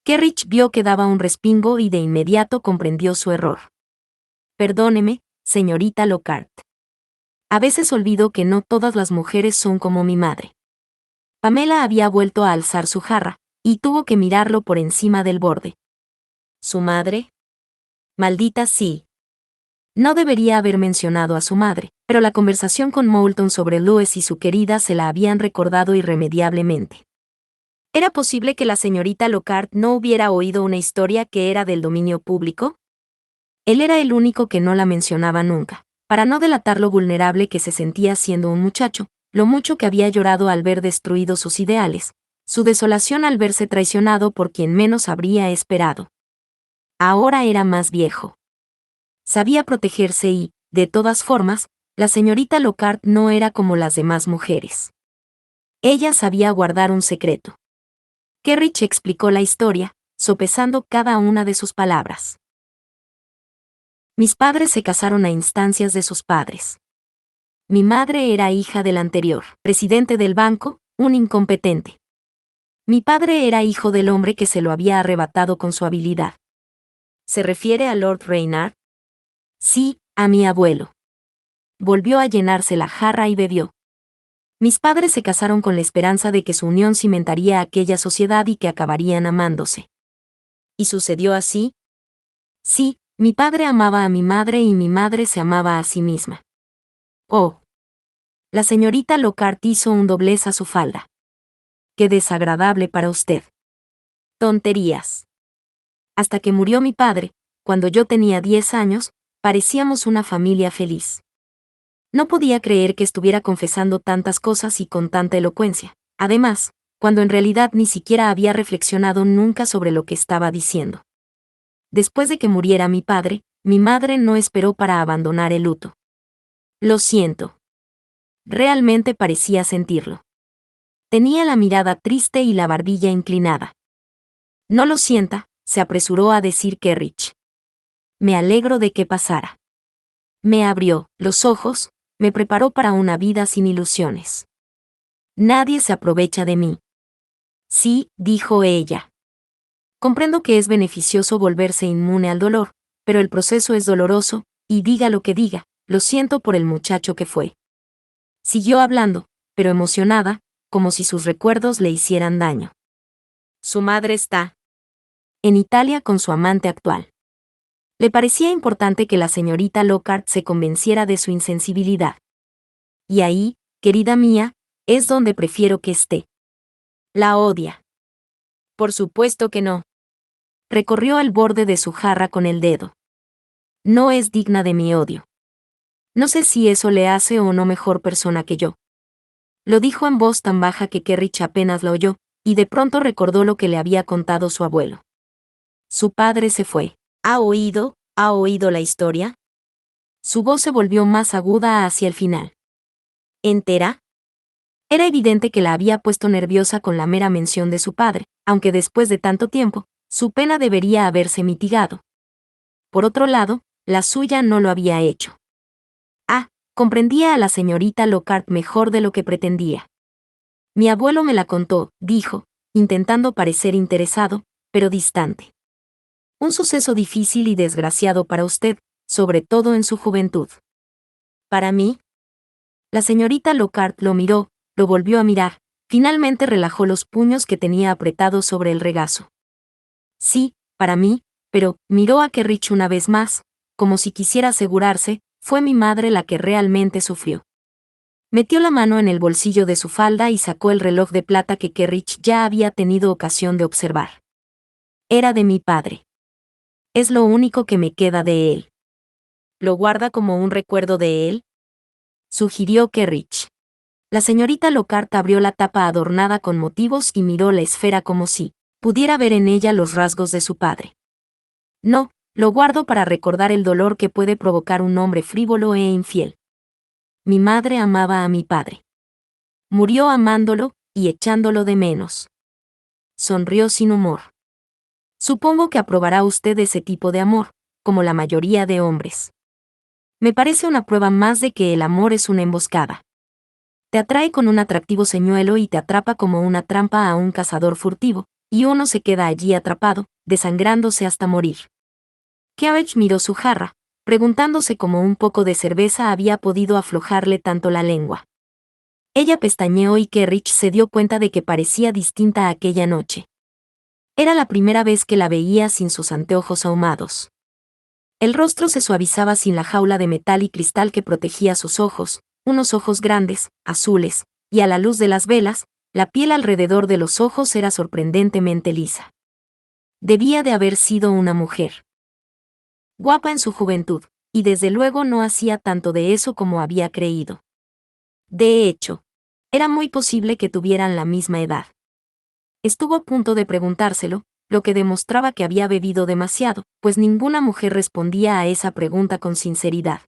Kerrich vio que daba un respingo y de inmediato comprendió su error. Perdóneme, señorita Lockhart. A veces olvido que no todas las mujeres son como mi madre. Pamela había vuelto a alzar su jarra, y tuvo que mirarlo por encima del borde. ¿Su madre? Maldita sí. No debería haber mencionado a su madre, pero la conversación con Moulton sobre Louis y su querida se la habían recordado irremediablemente. ¿Era posible que la señorita Lockhart no hubiera oído una historia que era del dominio público? Él era el único que no la mencionaba nunca, para no delatar lo vulnerable que se sentía siendo un muchacho, lo mucho que había llorado al ver destruidos sus ideales, su desolación al verse traicionado por quien menos habría esperado. Ahora era más viejo. Sabía protegerse y, de todas formas, la señorita Lockhart no era como las demás mujeres. Ella sabía guardar un secreto. Kerrich explicó la historia, sopesando cada una de sus palabras. Mis padres se casaron a instancias de sus padres. Mi madre era hija del anterior presidente del banco, un incompetente. Mi padre era hijo del hombre que se lo había arrebatado con su habilidad. ¿Se refiere a Lord Reynard? Sí, a mi abuelo. Volvió a llenarse la jarra y bebió. Mis padres se casaron con la esperanza de que su unión cimentaría aquella sociedad y que acabarían amándose. ¿Y sucedió así? Sí, mi padre amaba a mi madre y mi madre se amaba a sí misma. Oh. La señorita Lockhart hizo un doblez a su falda. Qué desagradable para usted. Tonterías. Hasta que murió mi padre, cuando yo tenía 10 años, parecíamos una familia feliz. No podía creer que estuviera confesando tantas cosas y con tanta elocuencia. Además, cuando en realidad ni siquiera había reflexionado nunca sobre lo que estaba diciendo. Después de que muriera mi padre, mi madre no esperó para abandonar el luto. Lo siento. Realmente parecía sentirlo. Tenía la mirada triste y la barbilla inclinada. No lo sienta, se apresuró a decir Kerrich. Me alegro de que pasara. Me abrió los ojos, me preparó para una vida sin ilusiones. Nadie se aprovecha de mí. Sí, dijo ella. Comprendo que es beneficioso volverse inmune al dolor, pero el proceso es doloroso, y diga lo que diga, lo siento por el muchacho que fue. Siguió hablando, pero emocionada, como si sus recuerdos le hicieran daño. Su madre está en Italia con su amante actual. Le parecía importante que la señorita Lockhart se convenciera de su insensibilidad. Y ahí, querida mía, es donde prefiero que esté. La odia. Por supuesto que no. Recorrió el borde de su jarra con el dedo. No es digna de mi odio. No sé si eso le hace o no mejor persona que yo. Lo dijo en voz tan baja que Kerrich apenas la oyó, y de pronto recordó lo que le había contado su abuelo. Su padre se fue. ¿Ha oído la historia? Su voz se volvió más aguda hacia el final. ¿Entera? Era evidente que la había puesto nerviosa con la mera mención de su padre, aunque después de tanto tiempo, su pena debería haberse mitigado. Por otro lado, la suya no lo había hecho. Comprendía a la señorita Lockhart mejor de lo que pretendía. Mi abuelo me la contó, dijo, intentando parecer interesado, pero distante. Un suceso difícil y desgraciado para usted, sobre todo en su juventud. ¿Para mí? La señorita Lockhart lo miró, lo volvió a mirar, finalmente relajó los puños que tenía apretados sobre el regazo. Sí, para mí, pero miró a Kerrich una vez más, como si quisiera asegurarse, fue mi madre la que realmente sufrió. Metió la mano en el bolsillo de su falda y sacó el reloj de plata que Kerrich ya había tenido ocasión de observar. Era de mi padre. Es lo único que me queda de él. ¿Lo guarda como un recuerdo de él?, sugirió Kerrich. La señorita Lockhart abrió la tapa adornada con motivos y miró la esfera como si pudiera ver en ella los rasgos de su padre. No, lo guardo para recordar el dolor que puede provocar un hombre frívolo e infiel. Mi madre amaba a mi padre. Murió amándolo y echándolo de menos. Sonrió sin humor. Supongo que aprobará usted ese tipo de amor, como la mayoría de hombres. Me parece una prueba más de que el amor es una emboscada. Te atrae con un atractivo señuelo y te atrapa como una trampa a un cazador furtivo, y uno se queda allí atrapado, desangrándose hasta morir. Carriage miró su jarra, preguntándose cómo un poco de cerveza había podido aflojarle tanto la lengua. Ella pestañeó y Carriage se dio cuenta de que parecía distinta aquella noche. Era la primera vez que la veía sin sus anteojos ahumados. El rostro se suavizaba sin la jaula de metal y cristal que protegía sus ojos, unos ojos grandes, azules, y a la luz de las velas, la piel alrededor de los ojos era sorprendentemente lisa. Debía de haber sido una mujer. Guapa en su juventud, y desde luego no hacía tanto de eso como había creído. De hecho, era muy posible que tuvieran la misma edad. Estuvo a punto de preguntárselo, lo que demostraba que había bebido demasiado, pues ninguna mujer respondía a esa pregunta con sinceridad.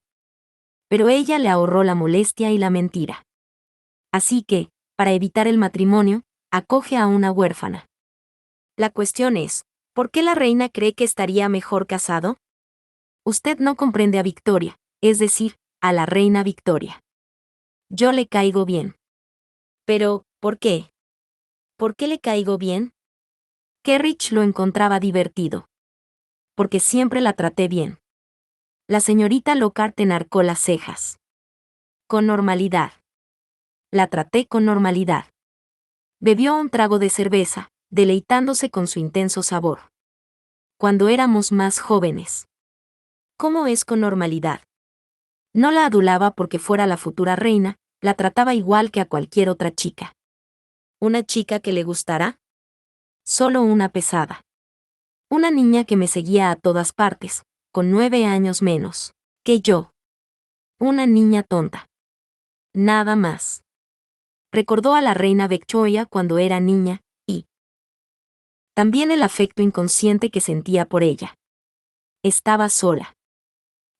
Pero ella le ahorró la molestia y la mentira. Así que, para evitar el matrimonio, acoge a una huérfana. La cuestión es, ¿por qué la reina cree que estaría mejor casado? Usted no comprende a Victoria, es decir, a la reina Victoria. Yo le caigo bien. Pero, ¿por qué? ¿Por qué le caigo bien? Carriage lo encontraba divertido. Porque siempre la traté bien. La señorita Lockhart enarcó las cejas. Con normalidad. La traté con normalidad. Bebió un trago de cerveza, deleitándose con su intenso sabor. Cuando éramos más jóvenes. ¿Cómo es con normalidad? No la adulaba porque fuera la futura reina, la trataba igual que a cualquier otra chica. ¿Una chica que le gustará? Solo una pesada. Una niña que me seguía a todas partes, con 9 años menos que yo. Una niña tonta. Nada más. Recordó a la reina Victoria cuando era niña, y también el afecto inconsciente que sentía por ella. Estaba sola.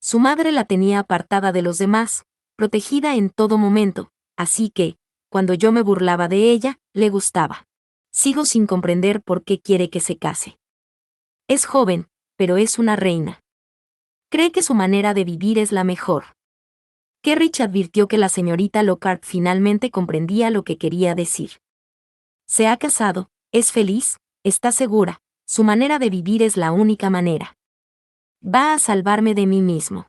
Su madre la tenía apartada de los demás, protegida en todo momento, así que, cuando yo me burlaba de ella, le gustaba. Sigo sin comprender por qué quiere que se case. Es joven, pero es una reina. Cree que su manera de vivir es la mejor. Carriage advirtió que la señorita Lockhart finalmente comprendía lo que quería decir. Se ha casado, es feliz, está segura, su manera de vivir es la única manera. Va a salvarme de mí mismo.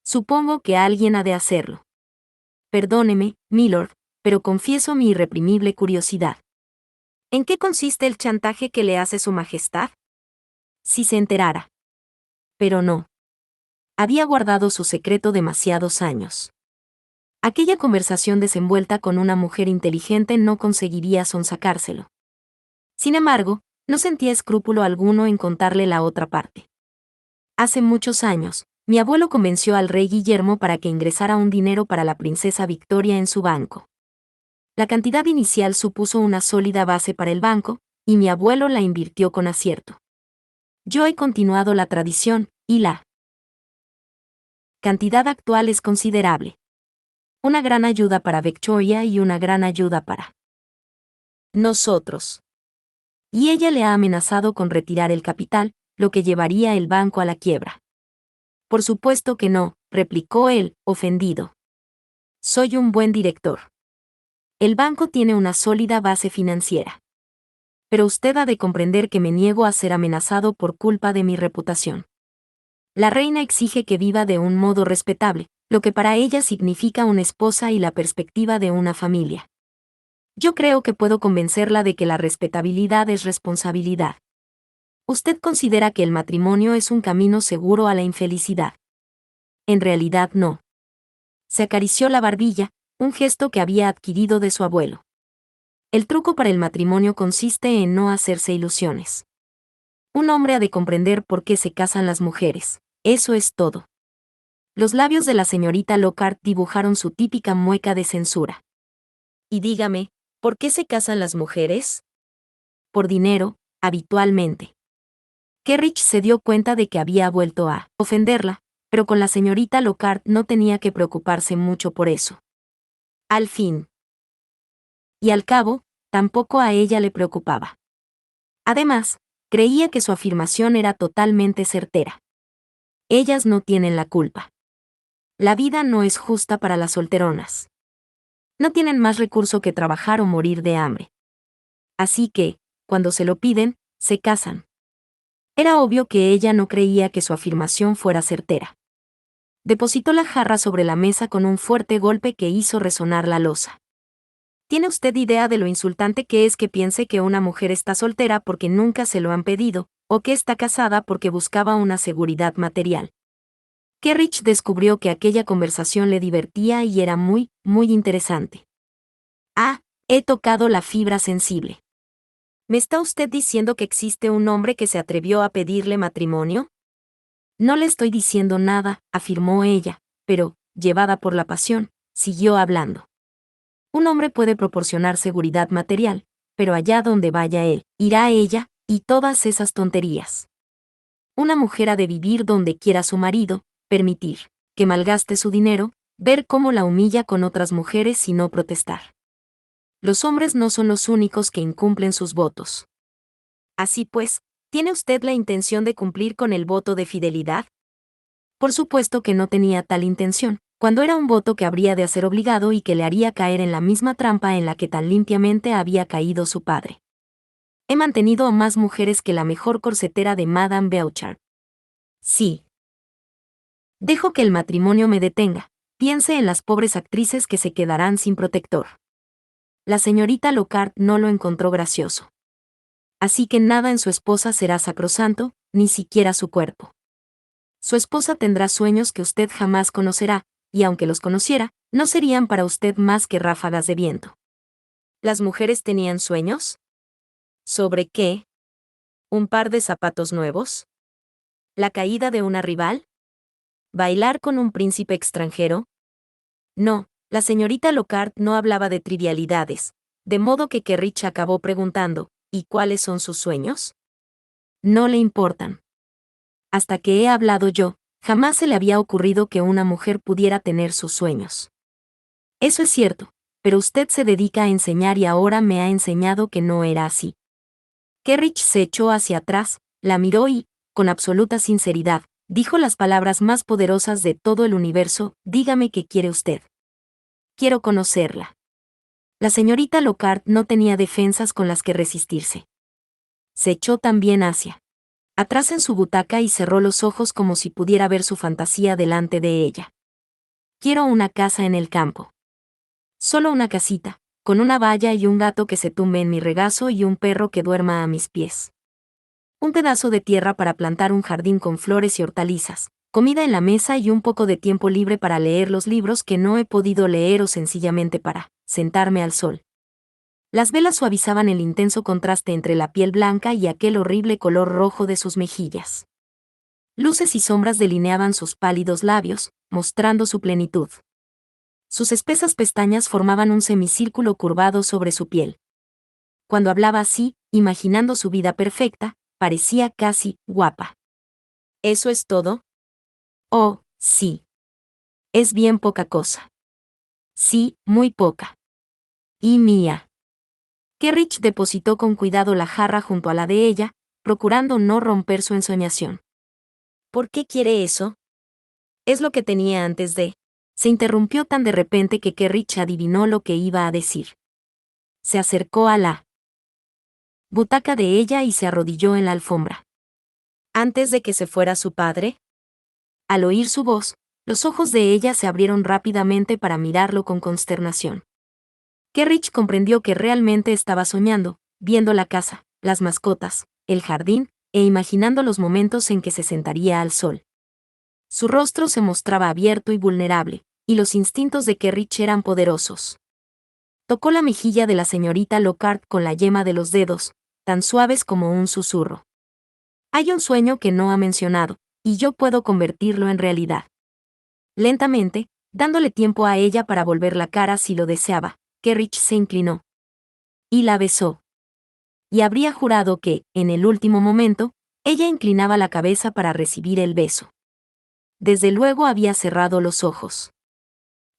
Supongo que alguien ha de hacerlo. Perdóneme, milord, pero confieso mi irreprimible curiosidad. ¿En qué consiste el chantaje que le hace su majestad? Si se enterara. Pero no. Había guardado su secreto demasiados años. Aquella conversación desenvuelta con una mujer inteligente no conseguiría sonsacárselo. Sin embargo, no sentía escrúpulo alguno en contarle la otra parte. Hace muchos años, mi abuelo convenció al rey Guillermo para que ingresara un dinero para la princesa Victoria en su banco. La cantidad inicial supuso una sólida base para el banco, y mi abuelo la invirtió con acierto. Yo he continuado la tradición, y la cantidad actual es considerable. Una gran ayuda para Victoria y una gran ayuda para nosotros. Y ella le ha amenazado con retirar el capital, lo que llevaría el banco a la quiebra. Por supuesto que no, replicó él, ofendido. Soy un buen director. El banco tiene una sólida base financiera. Pero usted ha de comprender que me niego a ser amenazado por culpa de mi reputación. La reina exige que viva de un modo respetable, lo que para ella significa una esposa y la perspectiva de una familia. Yo creo que puedo convencerla de que la respetabilidad es responsabilidad. Usted considera que el matrimonio es un camino seguro a la infelicidad. En realidad no. Se acarició la barbilla, un gesto que había adquirido de su abuelo. El truco para el matrimonio consiste en no hacerse ilusiones. Un hombre ha de comprender por qué se casan las mujeres, eso es todo. Los labios de la señorita Lockhart dibujaron su típica mueca de censura. Y dígame, ¿por qué se casan las mujeres? Por dinero, habitualmente. Carriage se dio cuenta de que había vuelto a ofenderla, pero con la señorita Lockhart no tenía que preocuparse mucho por eso. Al fin. Y al cabo, tampoco a ella le preocupaba. Además, creía que su afirmación era totalmente certera. Ellas no tienen la culpa. La vida no es justa para las solteronas. No tienen más recurso que trabajar o morir de hambre. Así que, cuando se lo piden, se casan. Era obvio que ella no creía que su afirmación fuera certera. Depositó la jarra sobre la mesa con un fuerte golpe que hizo resonar la loza. ¿Tiene usted idea de lo insultante que es que piense que una mujer está soltera porque nunca se lo han pedido, o que está casada porque buscaba una seguridad material? Kerrich descubrió que aquella conversación le divertía y era muy, muy interesante. Ah, he tocado la fibra sensible. ¿Me está usted diciendo que existe un hombre que se atrevió a pedirle matrimonio? No le estoy diciendo nada, afirmó ella, pero, llevada por la pasión, siguió hablando. Un hombre puede proporcionar seguridad material, pero allá donde vaya él, irá ella, y todas esas tonterías. Una mujer ha de vivir donde quiera su marido, permitir que malgaste su dinero, ver cómo la humilla con otras mujeres y no protestar. Los hombres no son los únicos que incumplen sus votos. Así pues, ¿tiene usted la intención de cumplir con el voto de fidelidad? Por supuesto que no tenía tal intención, cuando era un voto que habría de hacer obligado y que le haría caer en la misma trampa en la que tan limpiamente había caído su padre. He mantenido a más mujeres que la mejor corsetera de Madame Bouchard. Sí. Dejo que el matrimonio me detenga. Piense en las pobres actrices que se quedarán sin protector. La señorita Lockhart no lo encontró gracioso. Así que nada en su esposa será sacrosanto, ni siquiera su cuerpo. Su esposa tendrá sueños que usted jamás conocerá, y aunque los conociera, no serían para usted más que ráfagas de viento. ¿Las mujeres tenían sueños? ¿Sobre qué? ¿Un par de zapatos nuevos? ¿La caída de una rival? ¿Bailar con un príncipe extranjero? No, la señorita Lockhart no hablaba de trivialidades, de modo que Kerrich acabó preguntando, ¿y cuáles son sus sueños? No le importan. Hasta que he hablado yo, jamás se le había ocurrido que una mujer pudiera tener sus sueños. Eso es cierto, pero usted se dedica a enseñar y ahora me ha enseñado que no era así. Kerrich se echó hacia atrás, la miró y, con absoluta sinceridad, dijo las palabras más poderosas de todo el universo: dígame qué quiere usted. Quiero conocerla. La señorita Lockhart no tenía defensas con las que resistirse. Se echó también hacia atrás en su butaca y cerró los ojos como si pudiera ver su fantasía delante de ella. Quiero una casa en el campo. Solo una casita, con una valla y un gato que se tumbe en mi regazo y un perro que duerma a mis pies. Un pedazo de tierra para plantar un jardín con flores y hortalizas, comida en la mesa y un poco de tiempo libre para leer los libros que no he podido leer o sencillamente para sentarme al sol. Las velas suavizaban el intenso contraste entre la piel blanca y aquel horrible color rojo de sus mejillas. Luces y sombras delineaban sus pálidos labios, mostrando su plenitud. Sus espesas pestañas formaban un semicírculo curvado sobre su piel. Cuando hablaba así, imaginando su vida perfecta, parecía casi guapa. ¿Eso es todo? Oh, sí. Es bien poca cosa. Sí, muy poca. Y mía. Kerrich depositó con cuidado la jarra junto a la de ella, procurando no romper su ensoñación. ¿Por qué quiere eso? Es lo que tenía antes de. Se interrumpió tan de repente que Kerrich adivinó lo que iba a decir. Se acercó a la butaca de ella y se arrodilló en la alfombra. ¿Antes de que se fuera su padre? Al oír su voz, los ojos de ella se abrieron rápidamente para mirarlo con consternación. Kerrich comprendió que realmente estaba soñando, viendo la casa, las mascotas, el jardín, e imaginando los momentos en que se sentaría al sol. Su rostro se mostraba abierto y vulnerable, y los instintos de Kerrich eran poderosos. Tocó la mejilla de la señorita Lockhart con la yema de los dedos, tan suaves como un susurro. Hay un sueño que no ha mencionado, y yo puedo convertirlo en realidad. Lentamente, dándole tiempo a ella para volver la cara si lo deseaba, Kerrich se inclinó y la besó. Y habría jurado que, en el último momento, ella inclinaba la cabeza para recibir el beso. Desde luego había cerrado los ojos.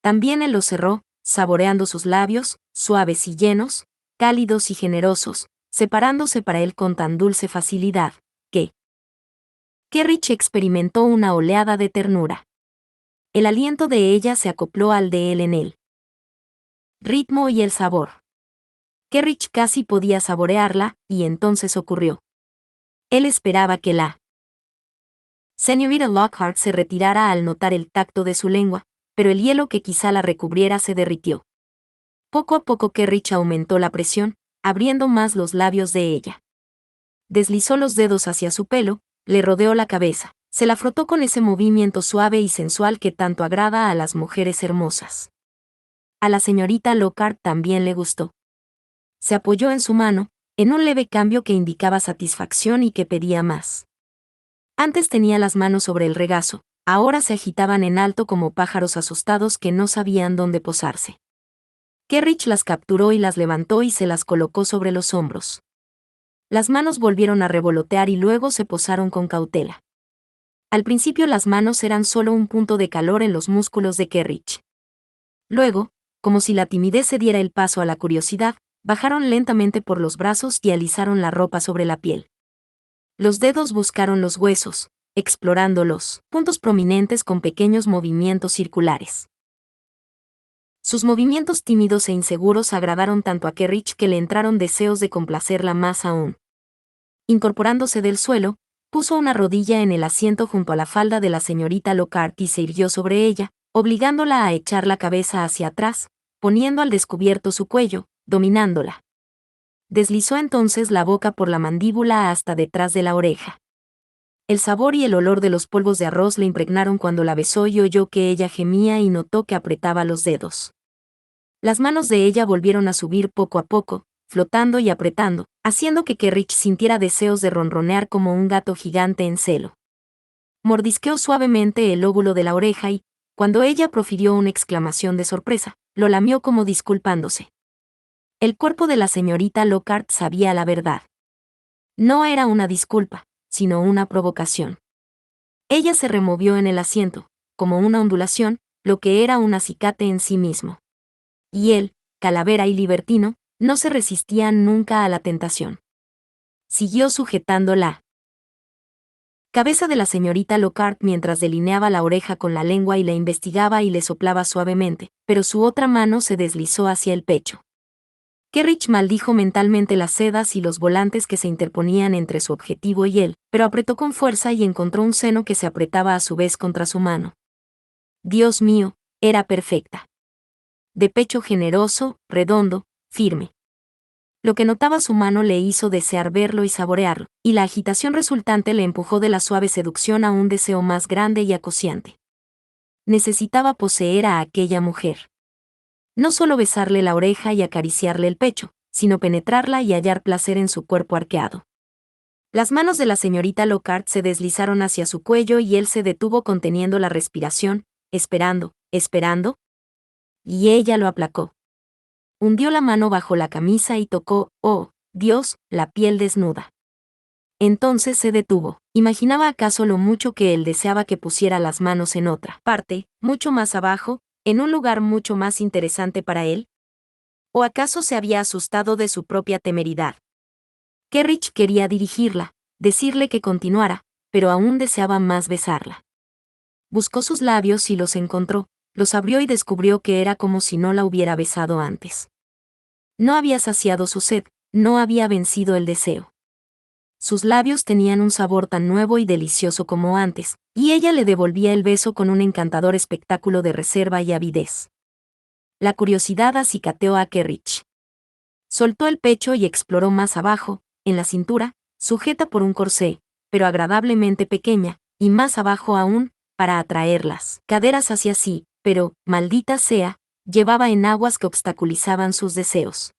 También él los cerró, saboreando sus labios, suaves y llenos, cálidos y generosos, separándose para él con tan dulce facilidad, que Kerrich experimentó una oleada de ternura. El aliento de ella se acopló al de él en el ritmo y el sabor. Kerrich casi podía saborearla, y entonces ocurrió. Él esperaba que la señorita Lockhart se retirara al notar el tacto de su lengua, pero el hielo que quizá la recubriera se derritió. Poco a poco Kerrich aumentó la presión, abriendo más los labios de ella. Deslizó los dedos hacia su pelo, le rodeó la cabeza, se la frotó con ese movimiento suave y sensual que tanto agrada a las mujeres hermosas. A la señorita Lockhart también le gustó. Se apoyó en su mano, en un leve cambio que indicaba satisfacción y que pedía más. Antes tenía las manos sobre el regazo, ahora se agitaban en alto como pájaros asustados que no sabían dónde posarse. Kerrich las capturó y las levantó y se las colocó sobre los hombros. Las manos volvieron a revolotear y luego se posaron con cautela. Al principio las manos eran solo un punto de calor en los músculos de Kerrich. Luego, como si la timidez se diera el paso a la curiosidad, bajaron lentamente por los brazos y alisaron la ropa sobre la piel. Los dedos buscaron los huesos, explorando los puntos prominentes con pequeños movimientos circulares. Sus movimientos tímidos e inseguros agradaron tanto a Kerrich que le entraron deseos de complacerla más aún. Incorporándose del suelo, puso una rodilla en el asiento junto a la falda de la señorita Lockhart y se irguió sobre ella, obligándola a echar la cabeza hacia atrás, poniendo al descubierto su cuello, dominándola. Deslizó entonces la boca por la mandíbula hasta detrás de la oreja. El sabor y el olor de los polvos de arroz le impregnaron cuando la besó y oyó que ella gemía y notó que apretaba los dedos. Las manos de ella volvieron a subir poco a poco, flotando y apretando, haciendo que Kerrich sintiera deseos de ronronear como un gato gigante en celo. Mordisqueó suavemente el lóbulo de la oreja y, cuando ella profirió una exclamación de sorpresa, lo lamió como disculpándose. El cuerpo de la señorita Lockhart sabía la verdad. No era una disculpa, sino una provocación. Ella se removió en el asiento, como una ondulación, lo que era un acicate en sí mismo. Y él, calavera y libertino, no se resistían nunca a la tentación. Siguió sujetando la cabeza de la señorita Lockhart mientras delineaba la oreja con la lengua y la investigaba y le soplaba suavemente, pero su otra mano se deslizó hacia el pecho. Kerrich maldijo mentalmente las sedas y los volantes que se interponían entre su objetivo y él, pero apretó con fuerza y encontró un seno que se apretaba a su vez contra su mano. Dios mío, era perfecta. De pecho generoso, redondo, firme. Lo que notaba su mano le hizo desear verlo y saborearlo, y la agitación resultante le empujó de la suave seducción a un deseo más grande y acuciante. Necesitaba poseer a aquella mujer. No solo besarle la oreja y acariciarle el pecho, sino penetrarla y hallar placer en su cuerpo arqueado. Las manos de la señorita Lockhart se deslizaron hacia su cuello y él se detuvo conteniendo la respiración, esperando, y ella lo aplacó. Hundió la mano bajo la camisa y tocó, oh, Dios, la piel desnuda. Entonces se detuvo. ¿Imaginaba acaso lo mucho que él deseaba que pusiera las manos en otra parte, mucho más abajo, en un lugar mucho más interesante para él? ¿O acaso se había asustado de su propia temeridad? Kerrich quería dirigirla, decirle que continuara, pero aún deseaba más besarla. Buscó sus labios y los encontró, los abrió y descubrió que era como si no la hubiera besado antes. No había saciado su sed, no había vencido el deseo. Sus labios tenían un sabor tan nuevo y delicioso como antes, y ella le devolvía el beso con un encantador espectáculo de reserva y avidez. La curiosidad acicateó a Kerrich. Soltó el pecho y exploró más abajo, en la cintura, sujeta por un corsé, pero agradablemente pequeña, y más abajo aún, para atraerlas caderas hacia sí, pero, maldita sea, llevaba enaguas que obstaculizaban sus deseos.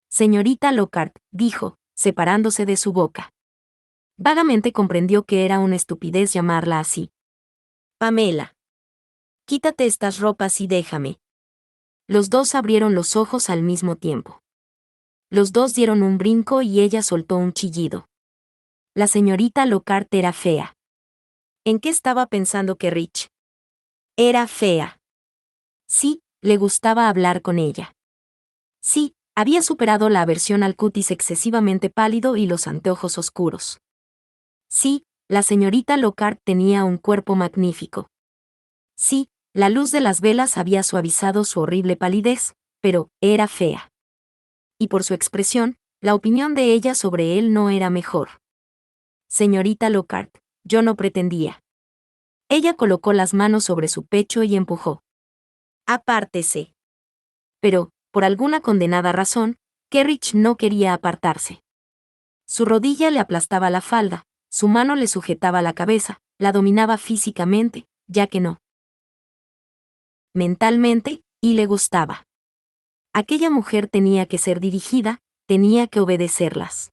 Señorita Lockhart, dijo, separándose de su boca. Vagamente comprendió que era una estupidez llamarla así. Pamela. Quítate estas ropas y déjame. Los dos abrieron los ojos al mismo tiempo. Los dos dieron un brinco y ella soltó un chillido. La señorita Lockhart era fea. ¿En qué estaba pensando Kerrich? Era fea. Sí, le gustaba hablar con ella. Sí, había superado la aversión al cutis excesivamente pálido y los anteojos oscuros. Sí, la señorita Lockhart tenía un cuerpo magnífico. Sí, la luz de las velas había suavizado su horrible palidez, pero era fea. y por su expresión, la opinión de ella sobre él no era mejor. Señorita Lockhart, yo no pretendía. Ella colocó las manos sobre su pecho y empujó. Apártese. Pero, por alguna condenada razón, Kerrich no quería apartarse. Su rodilla le aplastaba la falda, su mano le sujetaba la cabeza, la dominaba físicamente, ya que no. Mentalmente, y le gustaba. Aquella mujer tenía que ser dirigida, tenía que obedecerlas.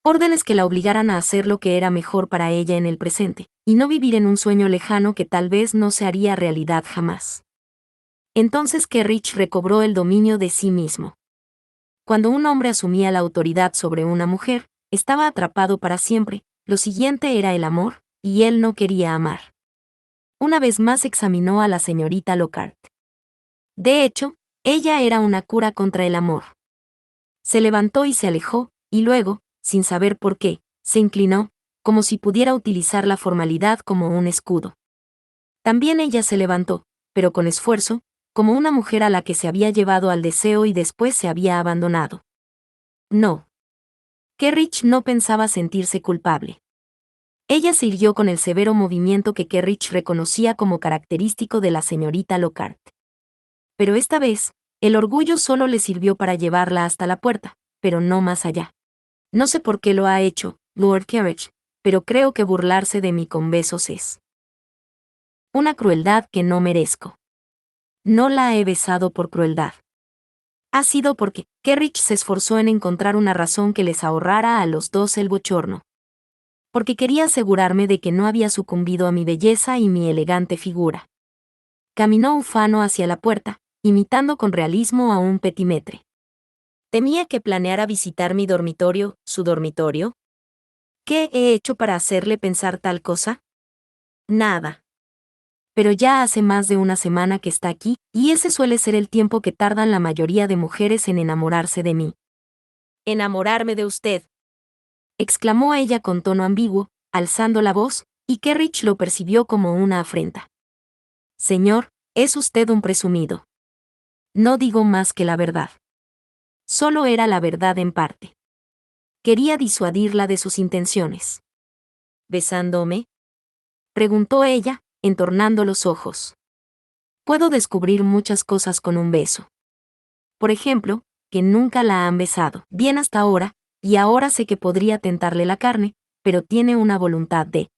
Órdenes que la obligaran a hacer lo que era mejor para ella en el presente, y no vivir en un sueño lejano que tal vez no se haría realidad jamás. Entonces Kerrich recobró el dominio de sí mismo. Cuando un hombre asumía la autoridad sobre una mujer, estaba atrapado para siempre, lo siguiente era el amor, y él no quería amar. Una vez más examinó a la señorita Lockhart. De hecho, ella era una cura contra el amor. Se levantó y se alejó, y luego, sin saber por qué, se inclinó, como si pudiera utilizar la formalidad como un escudo. También ella se levantó, pero con esfuerzo, como una mujer a la que se había llevado al deseo y después se había abandonado. No. Kerrich no pensaba sentirse culpable. Ella se irguió con el severo movimiento que Kerrich reconocía como característico de la señorita Lockhart. Pero esta vez, el orgullo solo le sirvió para llevarla hasta la puerta, pero no más allá. No sé por qué lo ha hecho, Lord Kerrich, pero creo que burlarse de mí con besos es una crueldad que no merezco. No la he besado por crueldad. Ha sido porque Kerrich se esforzó en encontrar una razón que les ahorrara a los dos el bochorno. Porque quería asegurarme de que no había sucumbido a mi belleza y mi elegante figura. Caminó ufano hacia la puerta, imitando con realismo a un petimetre. Temía que planeara visitar mi dormitorio, su dormitorio. ¿Qué he hecho para hacerle pensar tal cosa? Nada. Pero ya hace más de una semana que está aquí, y ese suele ser el tiempo que tardan la mayoría de mujeres en enamorarse de mí. «Enamorarme de usted», exclamó ella con tono ambiguo, alzando la voz, y Kerrich lo percibió como una afrenta. Señor, es usted un presumido. No digo más que la verdad. Solo era la verdad en parte. Quería disuadirla de sus intenciones. ¿Besándome?, preguntó ella, entornando los ojos. Puedo descubrir muchas cosas con un beso. Por ejemplo, que nunca la han besado bien hasta ahora, y ahora sé que podría tentarle la carne, pero tiene una voluntad de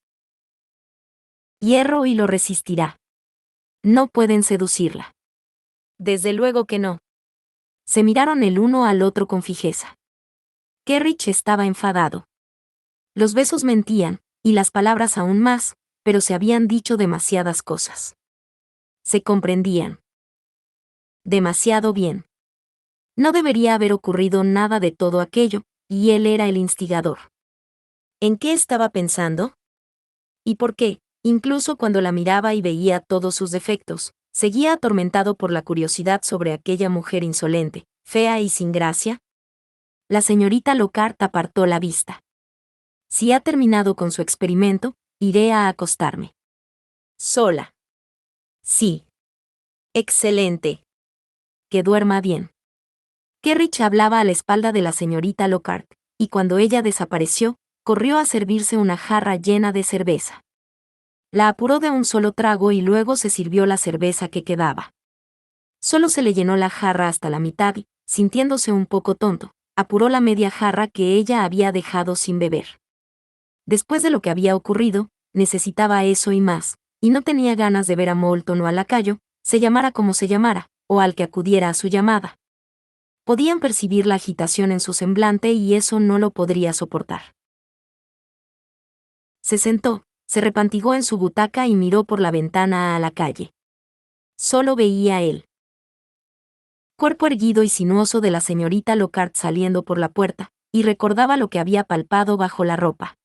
hierro y lo resistirá. No pueden seducirla. Desde luego que no. Se miraron el uno al otro con fijeza. Kerrich estaba enfadado. Los besos mentían, y las palabras aún más, pero se habían dicho demasiadas cosas. Se comprendían. Demasiado bien. No debería haber ocurrido nada de todo aquello, y él era el instigador. ¿En qué estaba pensando? ¿Y por qué, incluso cuando la miraba y veía todos sus defectos, seguía atormentado por la curiosidad sobre aquella mujer insolente, fea y sin gracia? La señorita Lockhart apartó la vista. Si ha terminado con su experimento, iré a acostarme. ¿Sola? Sí. Excelente. Que duerma bien. Kerrich hablaba a la espalda de la señorita Lockhart, y cuando ella desapareció, corrió a servirse una jarra llena de cerveza. La apuró de un solo trago y luego se sirvió la cerveza que quedaba. Solo se le llenó la jarra hasta la mitad y, sintiéndose un poco tonto, apuró la media jarra que ella había dejado sin beber. Después de lo que había ocurrido, necesitaba eso y más, y no tenía ganas de ver a Moulton o a Lacayo, se llamara como se llamara, o al que acudiera a su llamada. Podían percibir la agitación en su semblante y eso no lo podría soportar. Se sentó, se repantigó en su butaca y miró por la ventana a la calle. Solo veía él. Cuerpo erguido y sinuoso de la señorita Lockhart saliendo por la puerta, y recordaba lo que había palpado bajo la ropa.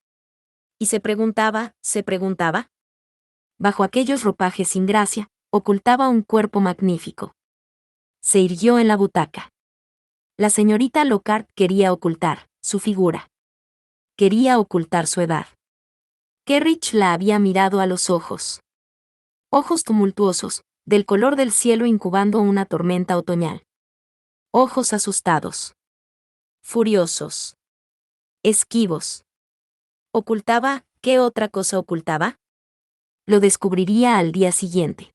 Y se preguntaba, bajo aquellos ropajes sin gracia, ocultaba un cuerpo magnífico. Se irguió en la butaca. La señorita Lockhart quería ocultar su figura. Quería ocultar su edad. Kerrich la había mirado a los ojos. Ojos tumultuosos, del color del cielo incubando una tormenta otoñal. Ojos asustados. Furiosos. Esquivos. ¿Ocultaba? ¿Qué otra cosa ocultaba? Lo descubriría al día siguiente.